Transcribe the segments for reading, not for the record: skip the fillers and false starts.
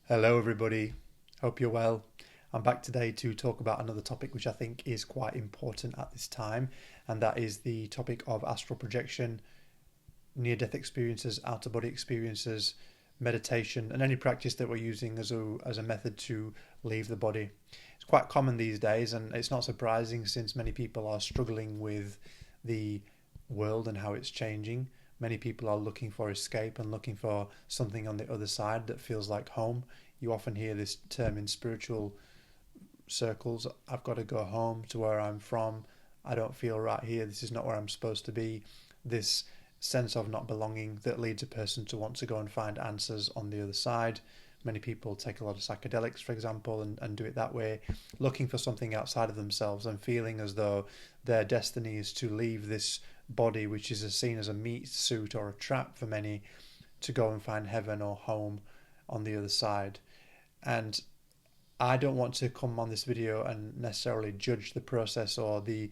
Hello, everybody. Hope you're well. I'm back today to talk about another topic which I think is quite important at this time, and that is the topic of astral projection, near death experiences, out of body experiences, meditation, and any practice that we're using as a method to leave the body. It's quite common these days, and it's not surprising since many people are struggling with the world and how it's changing. Many people are looking for escape and looking for something on the other side that feels like home. You often hear this term in spiritual circles: I've got to go home to where I'm from. I don't feel right here. This is not where I'm supposed to be. This sense of not belonging that leads a person to want to go and find answers on the other side. Many people take a lot of psychedelics, for example, and do it that way, looking for something outside of themselves and feeling as though their destiny is to leave this body, which is seen as a meat suit or a trap for many, to go and find heaven or home on the other side. And I don't want to come on this video and necessarily judge the process or the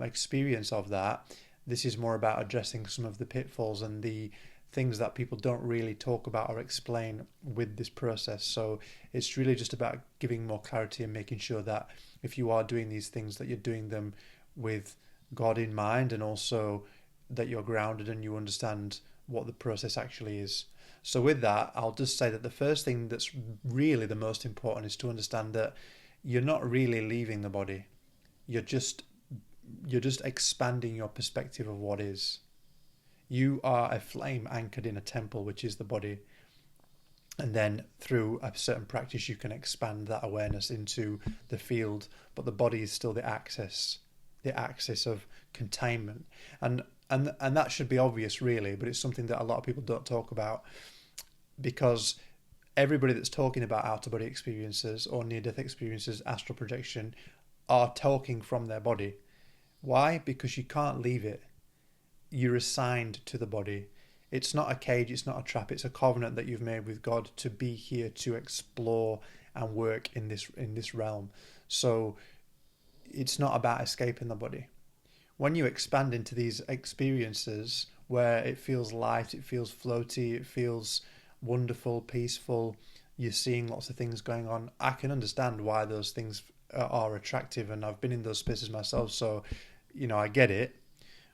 experience of that. This is more about addressing some of the pitfalls and the things that people don't really talk about or explain with this process. So it's really just about giving more clarity and making sure that if you are doing these things, that you're doing them with God in mind, and also that you're grounded and you understand what the process actually is. So with that, I'll just say that the first thing that's really the most important is to understand that you're not really leaving the body. You're just expanding your perspective of what is. You are a flame anchored in a temple, which is the body. And then through a certain practice, you can expand that awareness into the field, but the body is still the axis of containment. And that should be obvious, really, but it's something that a lot of people don't talk about, because everybody that's talking about out-of-body experiences or near-death experiences, astral projection, are talking from their body. Why? Because you can't leave it. You're assigned to the body. It's not a cage, it's not a trap, it's a covenant that you've made with God to be here to explore and work in this realm. So it's not about escaping the body. When you expand into these experiences where it feels light, it feels floaty, it feels wonderful, peaceful, you're seeing lots of things going on, I can understand why those things are attractive, and I've been in those spaces myself, so I get it.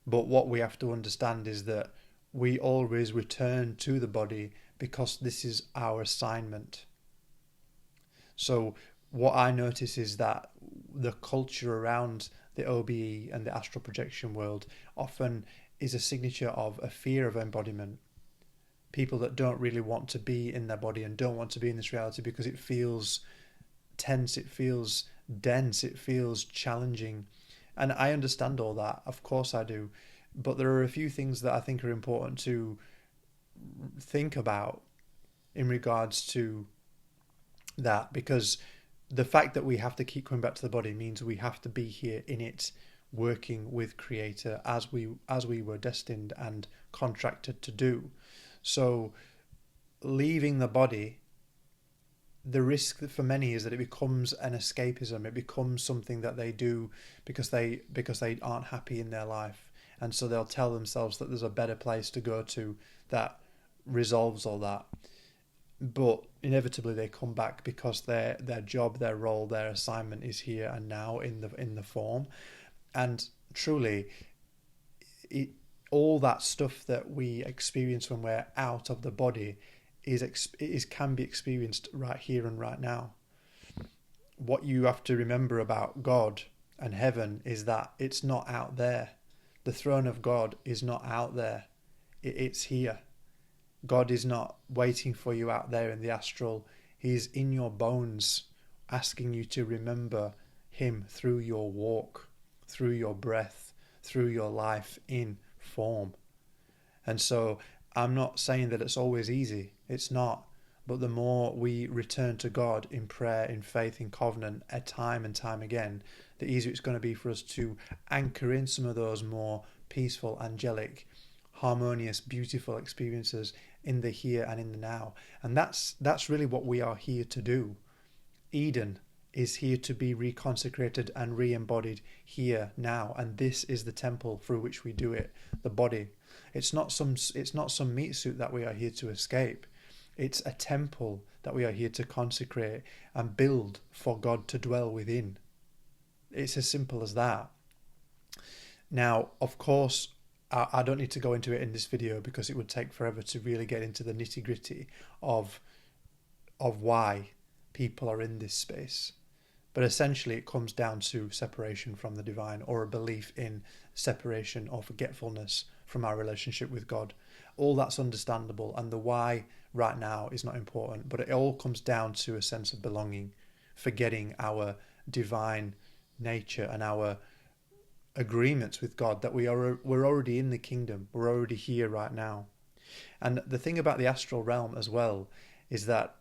But what we have to understand is that we always return to the body because this is our assignment. So what I notice is that the culture around the OBE and the astral projection world often is a signature of a fear of embodiment. People that don't really want to be in their body and don't want to be in this reality because it feels tense, it feels dense, it feels challenging. And I understand all that, of course I do. But there are a few things that I think are important to think about in regards to that, because the fact that we have to keep coming back to the body means we have to be here in it, working with Creator as we were destined and contracted to do. So leaving the body, the risk for many is that it becomes an escapism. It becomes something that they do because they aren't happy in their life, and so they'll tell themselves that there's a better place to go to that resolves all that. But inevitably they come back because their job, their role, their assignment is here and now in the form. And truly, all that stuff that we experience when we're out of the body can be experienced right here and right now. What you have to remember about God and heaven is that it's not out there. The throne of God is not out there. It's here. God is not waiting for you out there in the astral. He's in your bones, asking you to remember Him through your walk, through your breath, through your life in form. And so I'm not saying that it's always easy. It's not. But the more we return to God in prayer, in faith, in covenant, time and time again, the easier it's going to be for us to anchor in some of those more peaceful, angelic, harmonious, beautiful experiences in the here and in the now. And that's really what we are here to do. Eden is here to be reconsecrated and re-embodied here now, and this is the temple through which we do it, the body. It's not some meat suit that we are here to escape. It's a temple that we are here to consecrate and build for God to dwell within. It's as simple as that. Now, of course, I don't need to go into it in this video because it would take forever to really get into the nitty-gritty of why people are in this space. But essentially it comes down to separation from the divine, or a belief in separation or forgetfulness from our relationship with God. All that's understandable, and the why right now is not important, but it all comes down to a sense of belonging, forgetting our divine nature and our agreements with God, that we're already in the kingdom, we're already here right now. And the thing about the astral realm as well is that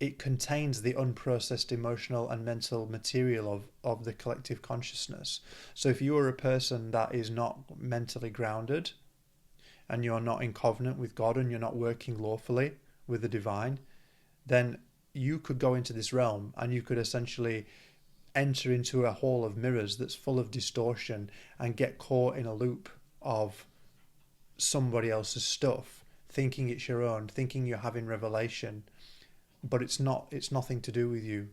it contains the unprocessed emotional and mental material of the collective consciousness. So if you are a person that is not mentally grounded, and you're not in covenant with God, and you're not working lawfully with the divine, then you could go into this realm and you could essentially enter into a hall of mirrors that's full of distortion and get caught in a loop of somebody else's stuff, thinking it's your own, thinking you're having revelation, but it's not. It's nothing to do with you,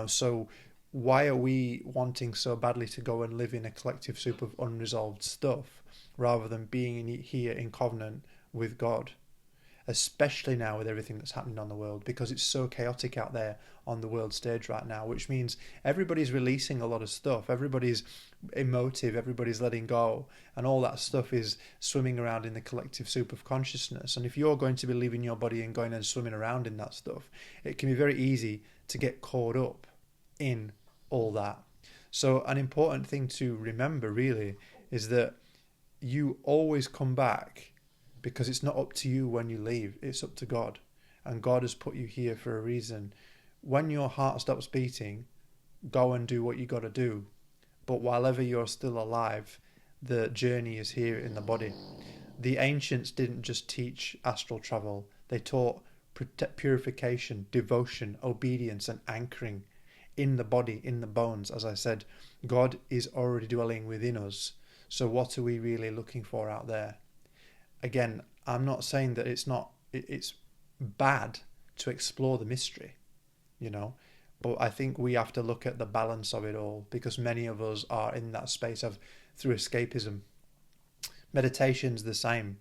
so why are we wanting so badly to go and live in a collective soup of unresolved stuff rather than being here in covenant with God? Especially now with everything that's happening on the world, because it's so chaotic out there on the world stage right now, which means everybody's releasing a lot of stuff, everybody's emotive, everybody's letting go, and all that stuff is swimming around in the collective soup of consciousness. And if you're going to be leaving your body and going and swimming around in that stuff, it can be very easy to get caught up in all that. So an important thing to remember really is that you always come back, because it's not up to you when you leave, it's up to God. And God has put you here for a reason. When your heart stops beating, go and do what you got to do. But while ever you're still alive, the journey is here in the body. The ancients didn't just teach astral travel, they taught purification, devotion, obedience, and anchoring in the body, in the bones. As I said, God is already dwelling within us. So what are we really looking for out there? Again, I'm not saying that it's bad to explore the mystery, but I think we have to look at the balance of it all, because many of us are in that space of through escapism. Meditation's the same.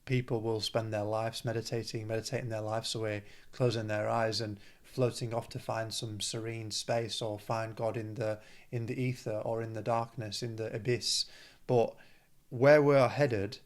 People will spend their lives meditating their lives away, closing their eyes and floating off to find some serene space, or find God in the ether, or in the darkness, in the abyss. But where we're headed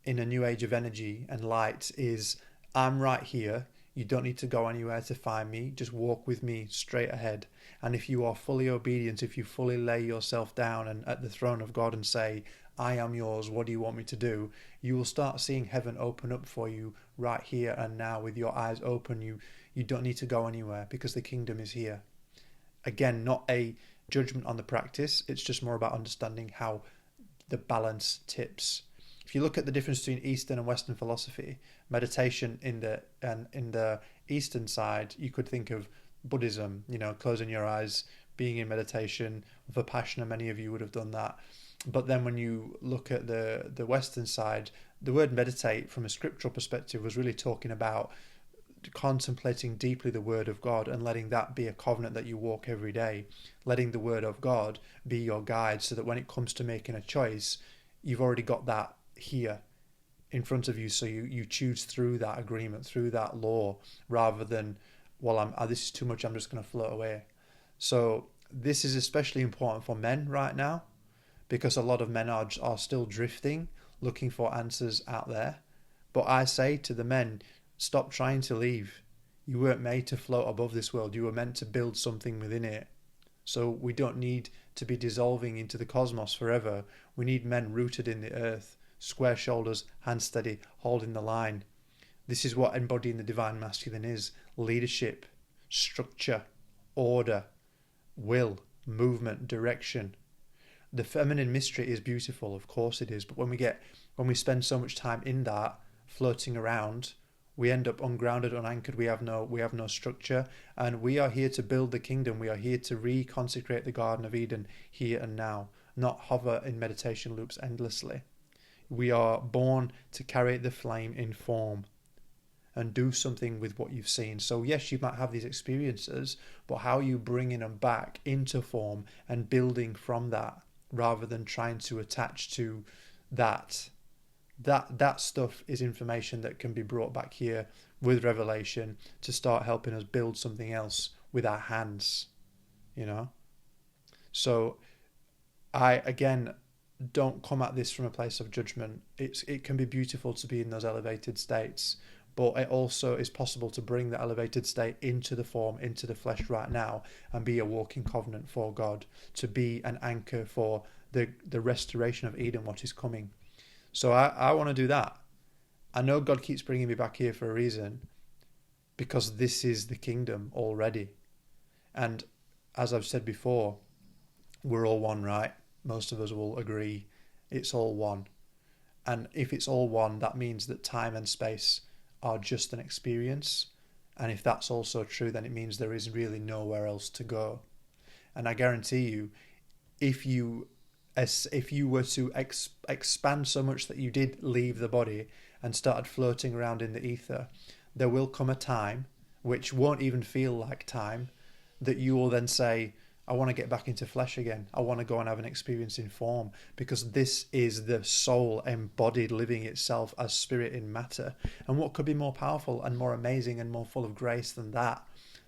in a new age of energy and light is, I'm right here, you don't need to go anywhere to find me, just walk with me straight ahead. And if you are fully obedient, if you fully lay yourself down and at the throne of God and say, I am yours, what do you want me to do? You will start seeing heaven open up for you right here and now with your eyes open. You don't need to go anywhere, because the kingdom is here. Again, not a judgment on the practice, it's just more about understanding how the balance tips. If you look at the difference between Eastern and Western philosophy, meditation in the Eastern side, you could think of Buddhism, closing your eyes, being in meditation. Vipassana, many of you would have done that. But then when you look at the Western side, the word meditate from a scriptural perspective was really talking about contemplating deeply the word of God and letting that be a covenant that you walk every day, letting the word of God be your guide, so that when it comes to making a choice, you've already got that here in front of you, so you choose through that agreement, through that law, rather than, well, this is too much, I'm just going to float away. So this is especially important for men right now, because a lot of men are still drifting, looking for answers out there. But I say to the men, stop trying to leave. You weren't made to float above this world, you were meant to build something within it. So we don't need to be dissolving into the cosmos forever. We need men rooted in the earth, square shoulders, hands steady, holding the line. This is what embodying the divine masculine is: leadership, structure, order, will, movement, direction. The feminine mystery is beautiful, of course it is, but when we spend so much time in that, floating around, we end up ungrounded, unanchored. We have no structure, and we are here to build the kingdom. We are here to reconsecrate the Garden of Eden here and now, not hover in meditation loops endlessly. We are born to carry the flame in form. and do something with what you've seen. So yes, you might have these experiences, but how are you bringing them back into form and building from that, rather than trying to attach to that? That stuff is information that can be brought back here with revelation to start helping us build something else with our hands, you know. So I, again, don't come at this from a place of judgment. It can be beautiful to be in those elevated states, but it also is possible to bring the elevated state into the form, into the flesh right now, and be a walking covenant for God, to be an anchor for the restoration of Eden, what is coming. So I want to do that. I know God keeps bringing me back here for a reason, because this is the kingdom already. And as I've said before, we're all one, right? Most of us will agree it's all one. And if it's all one, that means that time and space are just an experience. And if that's also true, then it means there is really nowhere else to go. And I guarantee you, if you were to expand so much that you did leave the body and started floating around in the ether, there will come a time, which won't even feel like time, that you will then say, I want to get back into flesh again. I want to go and have an experience in form, because this is the soul embodied, living itself as spirit in matter. And what could be more powerful and more amazing and more full of grace than that?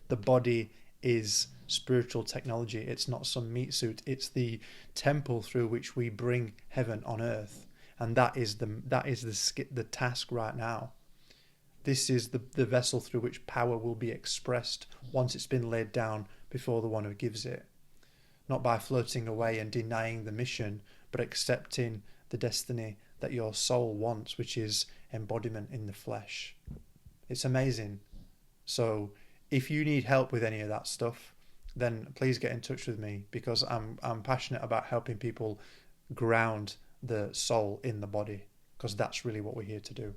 The body is spiritual technology. It's not some meat suit. It's the temple through which we bring heaven on earth. And that is the task right now. This is the vessel through which power will be expressed once it's been laid down before the one who gives it. Not by floating away and denying the mission, but accepting the destiny that your soul wants, which is embodiment in the flesh. It's amazing. So if you need help with any of that stuff, then please get in touch with me, because I'm passionate about helping people ground the soul in the body, because that's really what we're here to do.